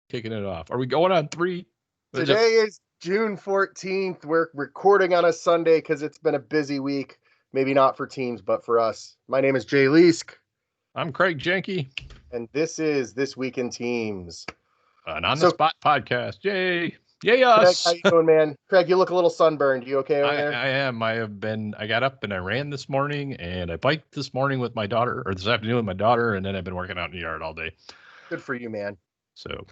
kicking it off. Are we going on 3? Today is June 14th. We're recording on a Sunday because it's been a busy week. Maybe not for teams, but for us. My name is Jay Leask. I'm Craig Jenke. And this is This Week in Teams. An on-the-spot podcast. Yay. Yay, us. Craig, how you doing, man? Craig, you look a little sunburned. You okay over there? I am. I got up and I ran this morning, and I biked this morning with my daughter, or this afternoon with my daughter, and then I've been working out in the yard all day. Good for you, man. So...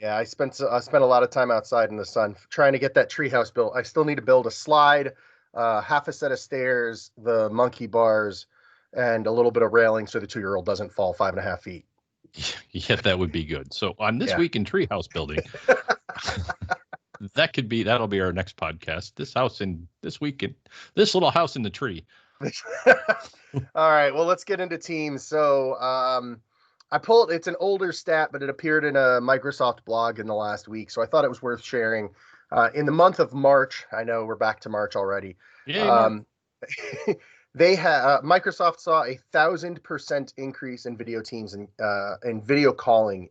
yeah, I spent a lot of time outside in the sun trying to get that treehouse built. I still need to build a slide, half a set of stairs, the monkey bars, and a little bit of railing so the 2-year-old doesn't fall 5.5 feet. Yeah, that would be good. So on this week in treehouse building, that'll be our next podcast. This little house in the tree. All right, well, let's get into teams. So it's an older stat, but it appeared in a Microsoft blog in the last week. So I thought it was worth sharing. In the month of March, I know we're back to March already. Yeah. Microsoft saw 1,000% increase in video teams and video calling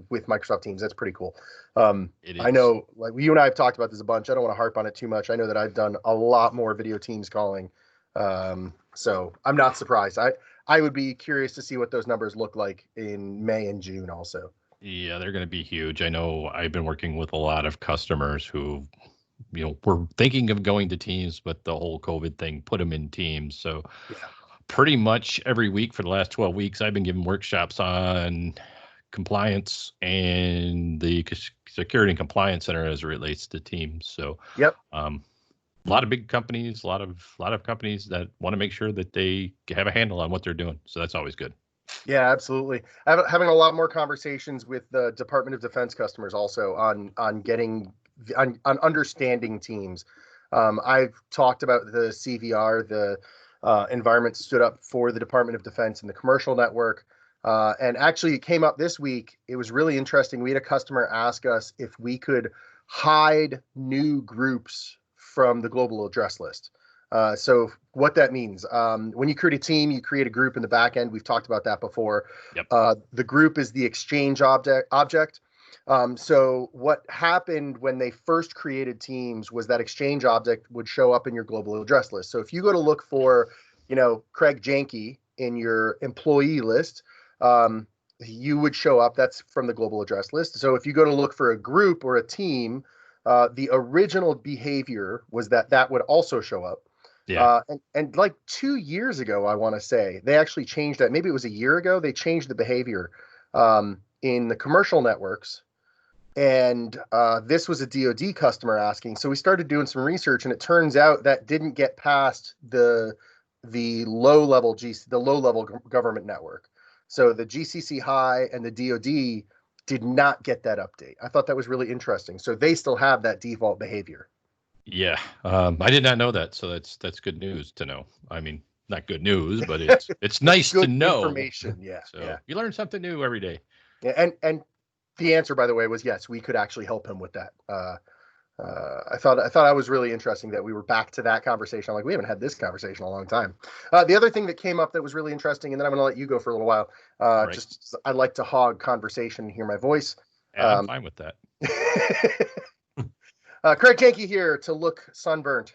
with Microsoft Teams. That's pretty cool. It is. I know, like you and I have talked about this a bunch. I don't want to harp on it too much. I know that I've done a lot more video Teams calling. So I'm not surprised. I would be curious to see what those numbers look like in May and June also. Yeah, they're going to be huge. I know I've been working with a lot of customers who, were thinking of going to Teams, but the whole COVID thing put them in Teams. So pretty much every week for the last 12 weeks, I've been giving workshops on compliance and the security and compliance center as it relates to Teams. So a lot of big companies, a lot of companies that want to make sure that they have a handle on what they're doing. So that's always good. Yeah, absolutely. Having a lot more conversations with the Department of Defense customers also on understanding Teams. I've talked about the CVR, the environment stood up for the Department of Defense and the commercial network. And actually it came up this week. It was really interesting. We had a customer ask us if we could hide new groups from the global address list. So what that means, when you create a team, you create a group in the back end. We've talked about that before. Yep. The group is the exchange object. So what happened when they first created Teams was that exchange object would show up in your global address list. So if you go to look for, Craig Jenke in your employee list, you would show up. That's from the global address list. So if you go to look for a group or a team, the original behavior was that would also show up. Yeah. And like 2 years ago, I want to say, they actually changed that. Maybe it was a year ago. They changed the behavior in the commercial networks. And this was a DoD customer asking. So we started doing some research, and it turns out that didn't get past the low-level government network. So the GCC High and the DoD did not get that update. I thought that was really interesting. So they still have that default behavior. Yeah, I did not know that. So that's good news to know. I mean, not good news, but it's nice to know. Information. Yeah. So you learn something new every day. Yeah, and the answer, by the way, was yes. We could actually help him with that. I thought I was really interesting that we were back to that conversation. I'm like, we haven't had this conversation in a long time. The other thing that came up that was really interesting, and then I'm going to let you go for a little while. Right. Just I like to hog conversation and hear my voice. Yeah, I'm fine with that. Craig Jenke here to look sunburnt.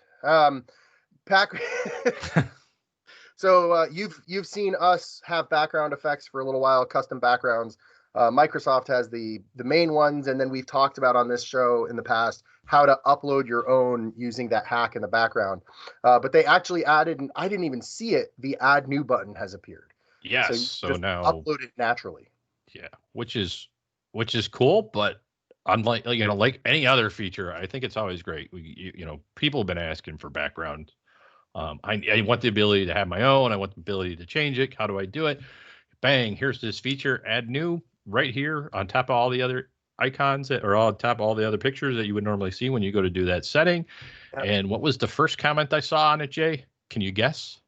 So you've seen us have background effects for a little while, custom backgrounds. Microsoft has the main ones, and then we've talked about on this show in the past how to upload your own using that hack in the background. But they actually added, and I didn't even see it, the add new button has appeared. Yes, so now upload it naturally. Yeah, which is cool, but unlike like any other feature, I think it's always great. People have been asking for background. I want the ability to have my own. I want the ability to change it. How do I do it? Bang! Here's this feature. Add new right here on top of all the other icons or on top of all the other pictures that you would normally see when you go to do that setting. Yep. And what was the first comment I saw on it, Jay? Can you guess?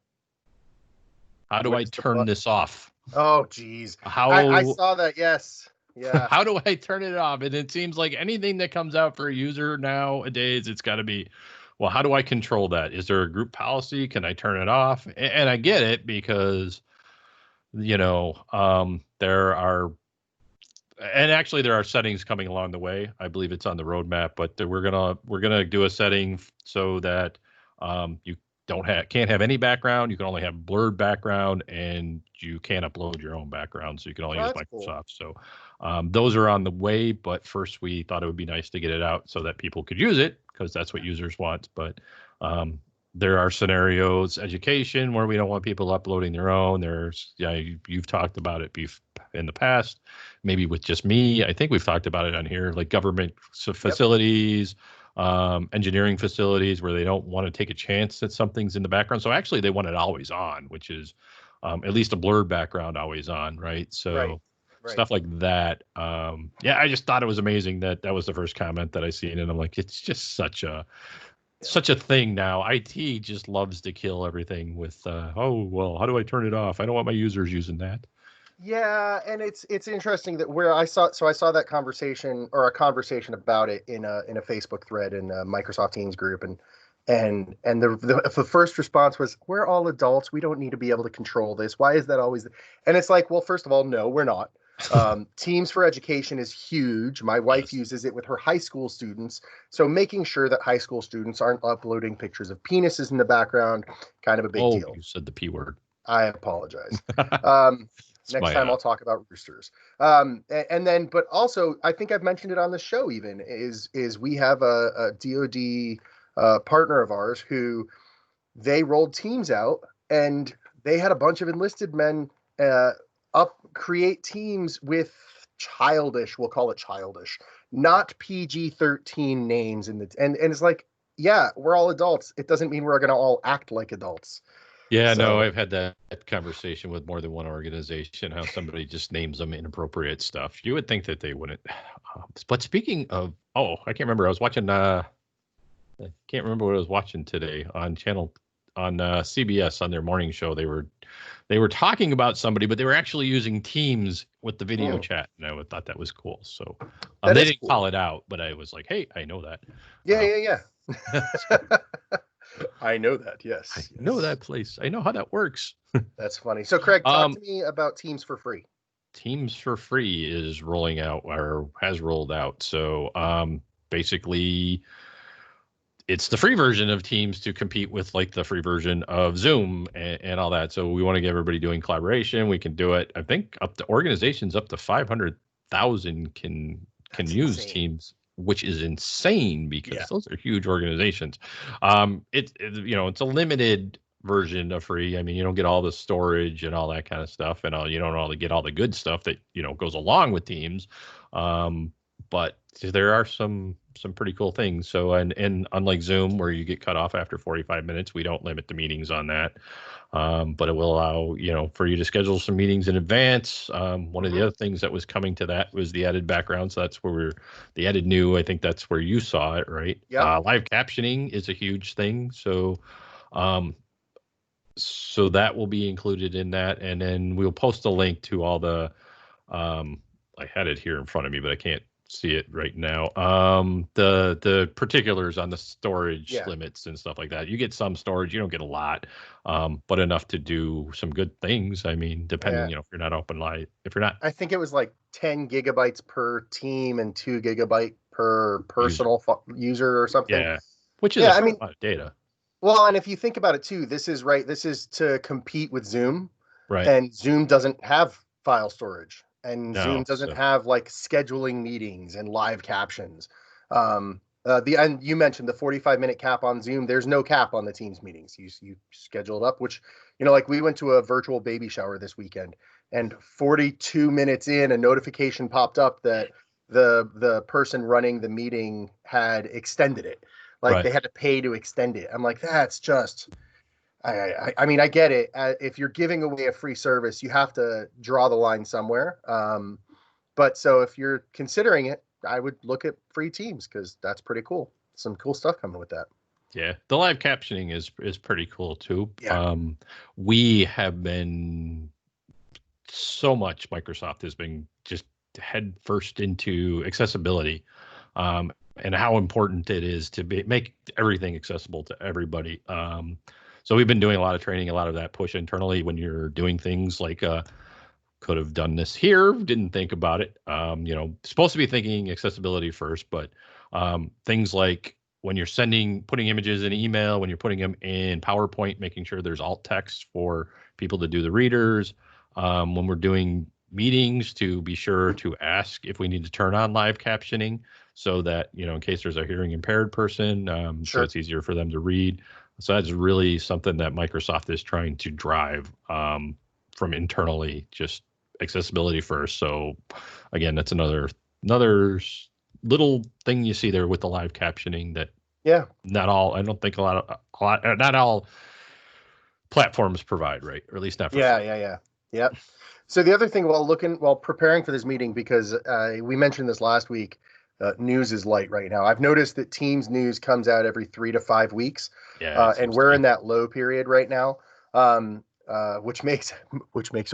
How do I turn this off? Oh, geez. I saw that. Yes. Yeah. How do I turn it off? And it seems like anything that comes out for a user nowadays, it's got to be, well, how do I control that? Is there a group policy? Can I turn it off? And I get it because, there are, and actually there are settings coming along the way. I believe it's on the roadmap, but we're gonna do a setting so that you can't have any background. You can only have blurred background, and you can't upload your own background, so you can only use That's cool. Microsoft. So those are on the way, but first we thought it would be nice to get it out so that people could use it, because that's what users want. But there are scenarios, education, where we don't want people uploading their own. There's, you've talked about it in the past, maybe with just me. I think we've talked about it on here, like government facilities, engineering facilities, where they don't want to take a chance that something's in the background. So actually they want it always on, which is at least a blurred background always on, right? So Right. stuff like that. Yeah, I just thought it was amazing that was the first comment that I seen, and I'm like, it's just such a thing now. IT just loves to kill everything with, oh, well, how do I turn it off? I don't want my users using that. Yeah, and it's interesting that where I saw that conversation, or a conversation about it in a Facebook thread in a Microsoft Teams group, and the first response was, "We're all adults. We don't need to be able to control this. Why is that always?" And it's like, well, first of all, no, we're not. Teams for Education is huge. My wife Yes. uses it with her high school students, so making sure that high school students aren't uploading pictures of penises in the background, kind of a big Oh, deal. you said the P word. I apologize. It's Next my time I'll talk about roosters. And then, but also, I think I've mentioned it on the show. Even is we have a DoD partner of ours who they rolled Teams out, and they had a bunch of enlisted men create teams with childish, we'll call it childish, not PG-13 names in the and it's like, yeah, we're all adults. It doesn't mean we're going to all act like adults. Yeah, no, So I've had that conversation with more than one organization, how somebody just names them inappropriate stuff. You would think that they wouldn't. But speaking of, oh, I can't remember. I was watching, I can't remember what I was watching today on CBS on their morning show. They were talking about somebody, but they were actually using Teams with the video chat, and I thought that was cool. So that they is didn't cool. call it out, but I was like, hey, I know that. Yeah. So I know that. I Yes. know that place. I know how that works. That's funny. So, Craig, talk Um, to me about Teams for free. Teams for Free is rolling out, or has rolled out. So basically, it's the free version of Teams to compete with like the free version of Zoom and all that. So we want to get everybody doing collaboration. We can do it. I think up to organizations up to 500,000 can That's use insane. Teams, which is insane because those are huge organizations. It's a limited version of free. I mean, you don't get all the storage and all that kind of stuff, and you don't really get all the good stuff that goes along with Teams. But there are some pretty cool things. So, and unlike Zoom, where you get cut off after 45 minutes, we don't limit the meetings on that. But it will allow, for you to schedule some meetings in advance. One of the other things that was coming to that was the added background. So that's where the added new, I think that's where you saw it, right? Yep. Live captioning is a huge thing. Um, so that will be included in that. And then we'll post a link to all the, I had it here in front of me, but I can't see it right now. The particulars on the storage Yeah. limits and stuff like that. You get some storage, you don't get a lot, but enough to do some good things. I mean, depending, Yeah. if you're not open light, if you're not I think it was like 10 gigabytes per team and 2 gigabyte per user, personal user or something. yeah, which is a Yeah. I fair mean, amount of data, well, and if you think about it too, this is right. This is to compete with Zoom, right? and Zoom doesn't have file storage, and Zoom No, doesn't so have like scheduling meetings and live captions. And you mentioned the 45-minute cap on Zoom. There's no cap on the Teams meetings. You schedule it up, which, like we went to a virtual baby shower this weekend, and 42 minutes in, a notification popped up that the person running the meeting had extended it. Like right. they had to pay to extend it. I'm like, that's just. I mean, I get it. If you're giving away a free service, you have to draw the line somewhere. But so if you're considering it, I would look at free Teams, because that's pretty cool. Some cool stuff coming with that. Yeah, the live captioning is pretty cool too. Yeah. We have been so much. Microsoft has been just head first into accessibility, and how important it is to make everything accessible to everybody. So we've been doing a lot of training, a lot of that push internally when you're doing things like could have done this here, didn't think about it. Supposed to be thinking accessibility first, but things like when you're putting images in email, when you're putting them in PowerPoint, making sure there's alt text for people to do the readers. When we're doing meetings, to be sure to ask if we need to turn on live captioning so that, in case there's a hearing impaired person, so it's easier for them to read. So that's really something that Microsoft is trying to drive from internally, just accessibility first. So again, that's another little thing you see there with the live captioning that not all platforms provide, right? Or at least not for free. Yeah. So the other thing while preparing for this meeting, because we mentioned this last week, news is light right now. I've noticed that Teams news comes out every 3 to 5 weeks. And we're in that low period right now. Which makes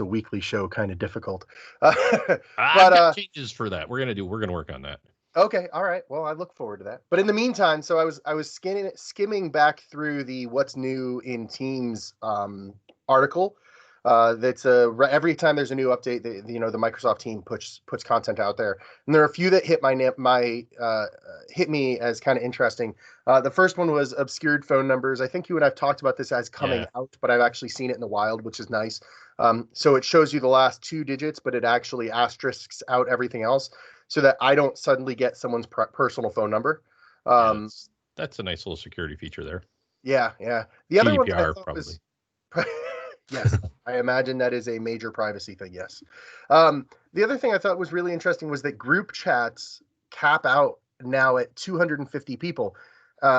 a weekly show kind of difficult. I've got changes for that. We're gonna work on that. Okay, all right. Well, I look forward to that. But in the meantime, so I was skimming back through the What's New in Teams article. That's every time there's a new update, the Microsoft team puts content out there, and there are a few that hit hit me as kind of interesting. The first one was obscured phone numbers. I think you and I've talked about this as coming out, but I've actually seen it in the wild, which is nice. So it shows you the last 2 digits, but it actually asterisks out everything else, so that I don't suddenly get someone's personal phone number. That's a nice little security feature there. Yeah. The other one that I thought probably. Yes, I imagine that is a major privacy thing. Yes. The other thing I thought was really interesting was that group chats cap out now at 250 people,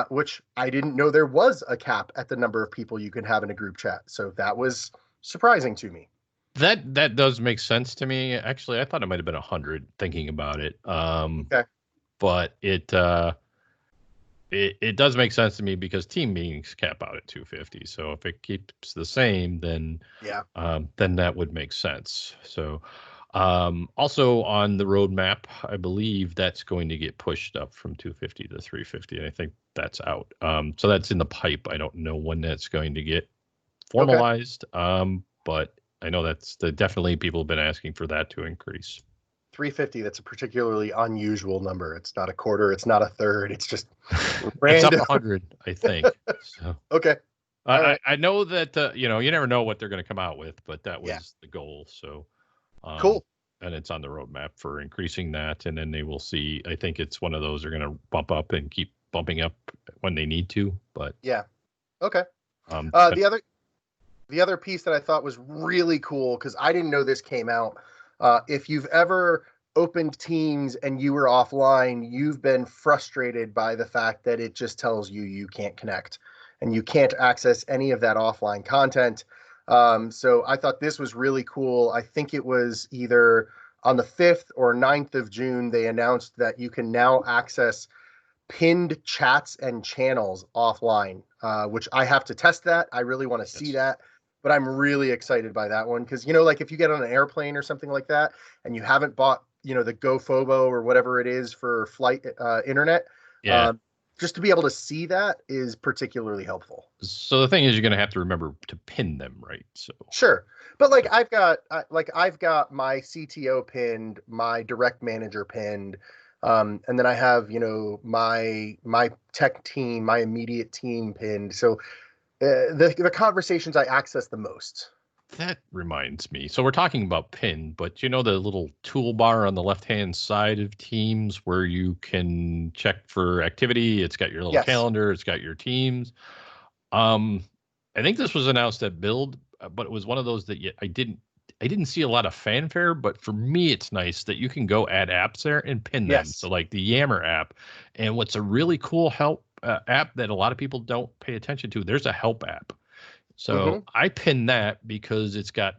which I didn't know there was a cap at the number of people you can have in a group chat. So that was surprising to me. That does make sense to me. Actually, I thought it might have been 100 thinking about it. Okay. But it does make sense to me because team meetings cap out at 250. So if it keeps the same, then that would make sense. So also on the roadmap, I believe that's going to get pushed up from 250 to 350. And I think that's out. So that's in the pipe. I don't know when that's going to get formalized. But I know that's definitely people have been asking for that to increase. 350, that's a particularly unusual number. It's not a quarter, it's not a third, it's just random. It's up 100, I think. So okay. I know that you never know what they're going to come out with, but that was the goal. So cool. And it's on the roadmap for increasing that, and then they will see. I think it's one of those they're going to bump up and keep bumping up when they need to. But okay. The other piece that I thought was really cool, because I didn't know this came out. If you've ever opened Teams and you were offline, you've been frustrated by the fact that it just tells you can't connect and you can't access any of that offline content. So I thought this was really cool. I think it was either on the 5th or 9th of June, they announced that you can now access pinned chats and channels offline, which I have to test that. I really want to see that. But I'm really excited by that one because, like if you get on an airplane or something like that and you haven't bought, the GoFobo or whatever it is for flight internet, just to be able to see that is particularly helpful. So the thing is, you're going to have to remember to pin them, right? So sure, but I've got my CTO pinned, my direct manager pinned, and then I have my tech team, my immediate team pinned. So. The conversations I access the most. That reminds me. So we're talking about pin, but the little toolbar on the left-hand side of Teams where you can check for activity. It's got your little calendar. It's got your teams. I think this was announced at Build, but it was one of those that I didn't see a lot of fanfare. But for me, it's nice that you can go add apps there and pin them. So like the Yammer app, and what's a really cool app that a lot of people don't pay attention to. There's a help app. So I pinned that because it's got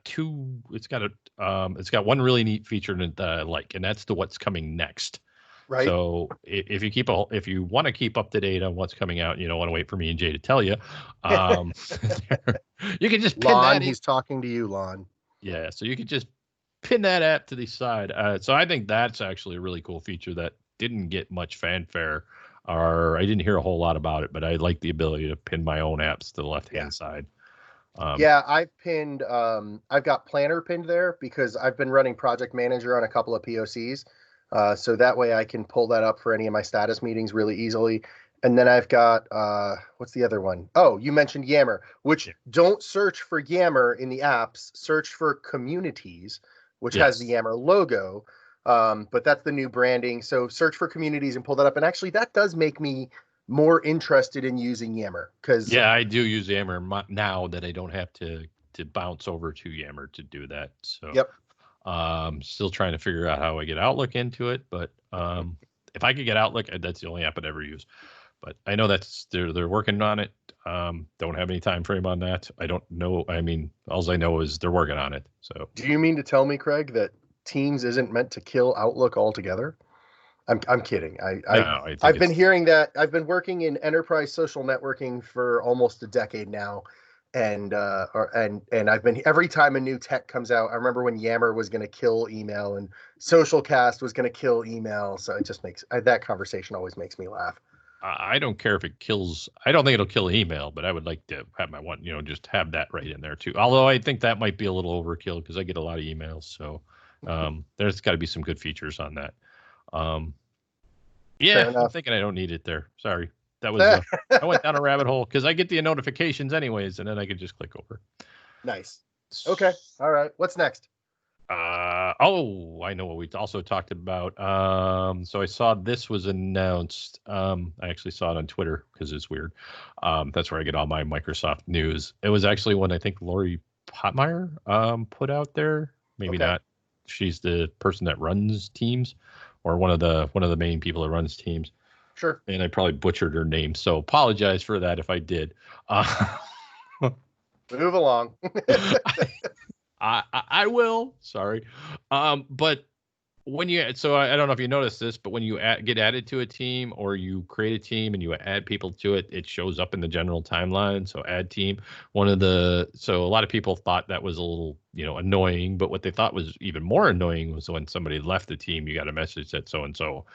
one really neat feature that I like, and that's the what's coming next. Right. So if you want to keep up to date on what's coming out, you don't want to wait for me and Jay to tell you. You can just pin Lon, he's talking to you, Lon. Yeah. So you can just pin that app to the side. So I think that's actually a really cool feature that didn't get much fanfare. Or I didn't hear a whole lot about it, but I like the ability to pin my own apps to the left-hand side. Yeah, I've got Planner pinned there because I've been running Project Manager on a couple of POCs. So that way I can pull that up for any of my status meetings really easily. And then I've got, what's the other one? Oh, you mentioned Yammer, which Yeah. don't search for Yammer in the apps, search for Communities, which has the Yes. Yammer logo. But that's the new branding. So search for Communities and pull that up. And actually, that does make me more interested in using Yammer because, Yeah, I do use Yammer now that I don't have to bounce over to Yammer to do that. So, yep. still trying to figure out how I get Outlook into it, but if I could get Outlook, that's the only app I'd ever use. But I know that's they're working on it. Don't have any time frame on that. I don't know. I mean, all I know is they're working on it. So Do you mean to tell me, Craig, that Teams isn't meant to kill Outlook altogether? I'm kidding. no, I think I've been it's hearing that. I've been working in enterprise social networking for almost a decade now, and I've been every time a new tech comes out. I remember when Yammer was going to kill email and Socialcast was going to kill email. So it just makes that conversation always makes me laugh. I don't care if it kills. I don't think it'll kill email, but I would like to have my one. Just have that right in there too. Although I think that might be a little overkill because I get a lot of emails. So there's got to be some good features on that. Um, Fair yeah, I'm enough. thinking I don't need it there. Sorry, that was I went down a rabbit hole because I get the notifications anyways, and then I could just click over. Nice. Okay. All right. What's next? Oh, I know what we also talked about. So I saw this was announced. I actually saw it on Twitter because it's weird. That's where I get all my Microsoft news. It was actually one I think Lori Potmeyer put out there. Maybe Okay. not. She's the person that runs Teams, or one of the main people that runs Teams. Sure. And I probably butchered her name, so apologize for that if I did. Move along. I will. Sorry. But when I don't know if you noticed this, but when you get added to a team or you create a team and you add people to it, it shows up in the general timeline. So add team. So a lot of people thought that was a little, annoying, but what they thought was even more annoying was when somebody left the team, you got a message that so and so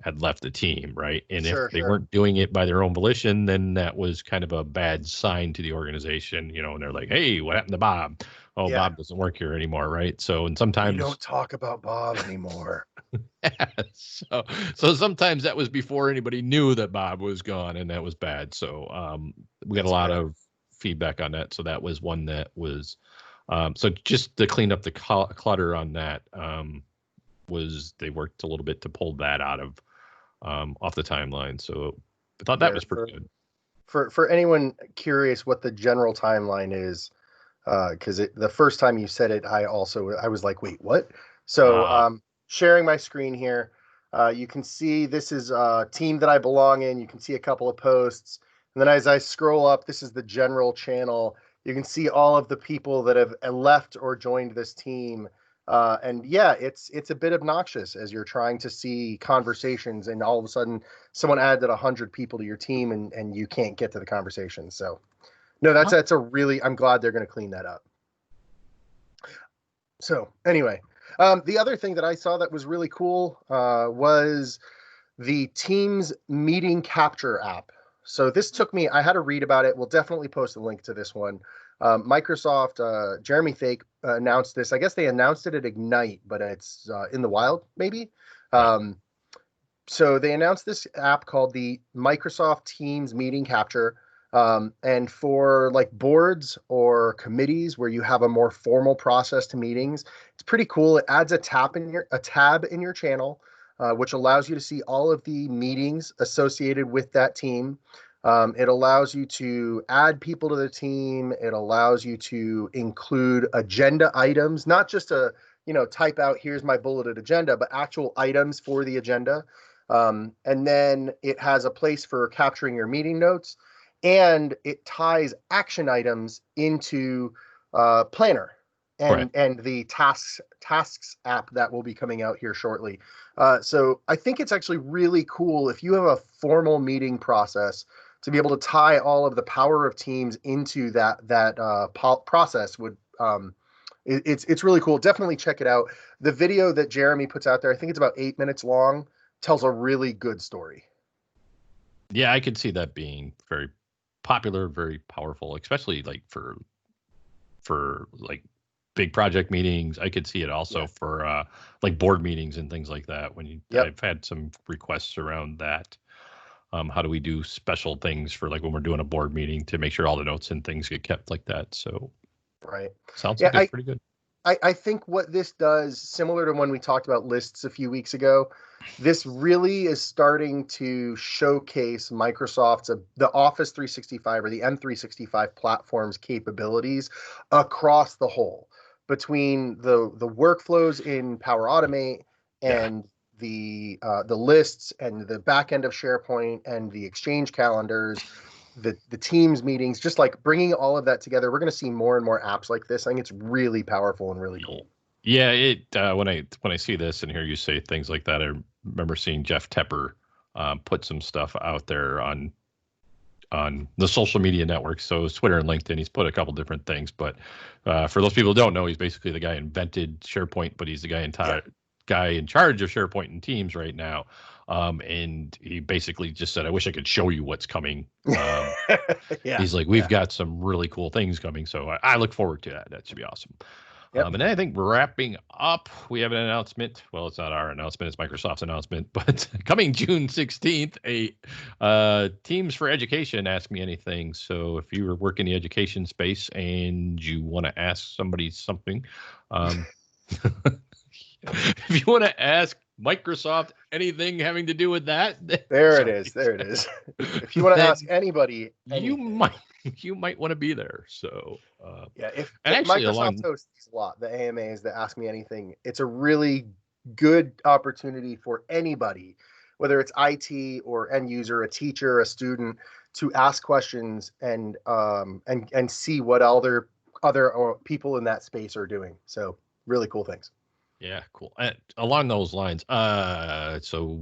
had left the team, right? And if Sure. they Sure. weren't doing it by their own volition, then that was kind of a bad sign to the organization, and they're like, hey, what happened to Bob? Oh, Yeah. Bob doesn't work here anymore, right? So, and We sometimes, don't talk about Bob anymore. so sometimes that was before anybody knew that Bob was gone, and that was bad. So, we got a That's lot fair. of feedback on that. So that was one that was, so just to clean up the clutter on that, was they worked a little bit to pull that out of off the timeline. So I thought that Yeah. was pretty good. For anyone curious what the general timeline is, because the first time you said it, I was like, wait, what? So Uh, sharing my screen here, you can see this is a team that I belong in. You can see a couple of posts, and then as I scroll up, this is the general channel. You can see all of the people that have left or joined this team. And yeah, it's a bit obnoxious as you're trying to see conversations, and all of a sudden someone added 100 people to your team, and you can't get to the conversation. So no, that's a really, I'm glad they're going to clean that up. So anyway, the other thing that I saw that was really cool was the Teams meeting capture app. So this took me, I had to read about it. We'll definitely post a link to this one. Microsoft, Jeremy Thake announced this. I guess they announced it at Ignite, but it's in the wild, maybe. right. So they announced this app called the Microsoft Teams Meeting Capture. And for like boards or committees where you have a more formal process to meetings, it's pretty cool. It adds a tab in your channel, which allows you to see all of the meetings associated with that team. It allows you to add people to the team. It allows you to include agenda items, not just type out, here's my bulleted agenda, but actual items for the agenda. And then it has a place for capturing your meeting notes, and it ties action items into Planner Correct. and the tasks app that will be coming out here shortly. So I think it's actually really cool if you have a formal meeting process to be able to tie all of the power of Teams into that process would. It's really cool. Definitely check it out. The video that Jeremy puts out there, I think it's about 8 minutes long, tells a really good story. Yeah, I could see that being very popular, very powerful, especially like for for like big project meetings. I could see it also for like board meetings and things like that. I've had some requests around that. How do we do special things for like when we're doing a board meeting to make sure all the notes and things get kept like that? So sounds like it's pretty good. I think what this does, similar to when we talked about lists a few weeks ago, this really is starting to showcase Microsoft's the Office 365 or the M365 platform's capabilities across the whole, between the workflows in Power Automate and the lists and the back end of SharePoint and the Exchange calendars, the Teams meetings, just like bringing all of that together. We're going to see more and more apps like this. I think it's really powerful and really cool. Yeah, when I see this and hear you say things like that, I remember seeing Jeff Tepper put some stuff out there on the social media networks. So Twitter and LinkedIn, he's put a couple different things. But for those people who don't know, he's basically the guy who invented SharePoint, but he's the guy in charge of SharePoint and Teams right now. And he basically just said, I wish I could show you what's coming. He's like, we've got some really cool things coming. So I look forward to that. That should be awesome. And then I think wrapping up, we have an announcement. Well, it's not our announcement, it's Microsoft's announcement, but coming June 16th, a Teams for Education Ask Me Anything. So if you work in the education space and you want to ask somebody something, if you want to ask Microsoft anything having to do with that, there it is. If you want to ask anybody anything, you might want to be there. So if Microsoft hosts a lot, the AMAs that Ask Me Anything, it's a really good opportunity for anybody, whether it's IT or end user, a teacher, a student, to ask questions and see what other people in that space are doing. So really cool things. Yeah, cool. Along those lines, so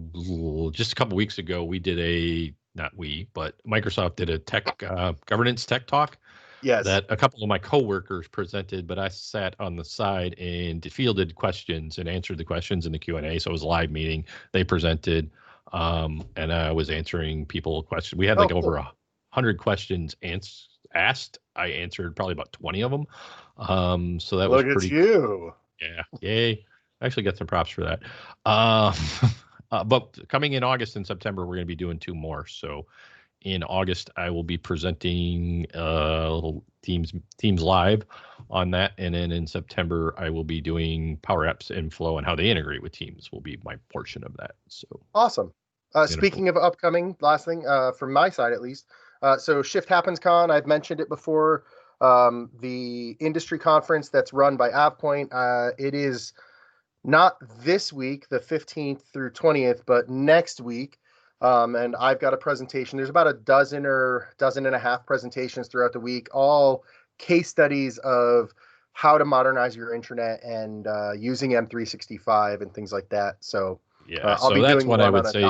just a couple weeks ago, we did but Microsoft did a tech governance tech talk. Yes. That a couple of my coworkers presented, but I sat on the side and fielded questions and answered the questions in the Q&A. So it was a live meeting. They presented, and I was answering people questions. We had over 100 questions asked. I answered probably about 20 of them. So that was pretty. Look at you. Yeah, yay. I actually got some props for that. But coming in August and September, we're going to be doing 2 more. So in August, I will be presenting little Teams Live on that. And then in September, I will be doing Power Apps and Flow and how they integrate with Teams will be my portion of that. So awesome. Speaking of upcoming, last thing from my side, at least. So Shift Happens Con, I've mentioned it before. The industry conference that's run by AvePoint. It is not this week, the 15th through 20th, but next week. And I've got a presentation. There's about a dozen and a half presentations throughout the week, all case studies of how to modernize your internet and using M365 and things like that. So so that's what I would say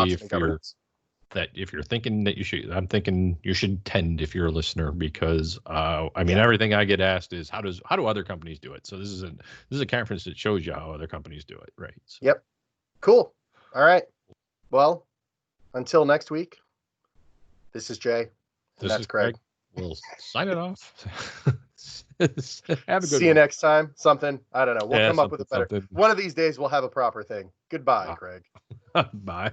if you're thinking that you should. I'm thinking you should attend if you're a listener, because everything I get asked is how do other companies do it? So this is a conference that shows you how other companies do it, right? So. Yep. Cool. All right. Well, until next week, this is Jay. And that's Craig. We'll sign it off. Have a good See you next time. Something. I don't know. We'll come up with a better. Something. One of these days we'll have a proper thing. Goodbye, Craig. Bye.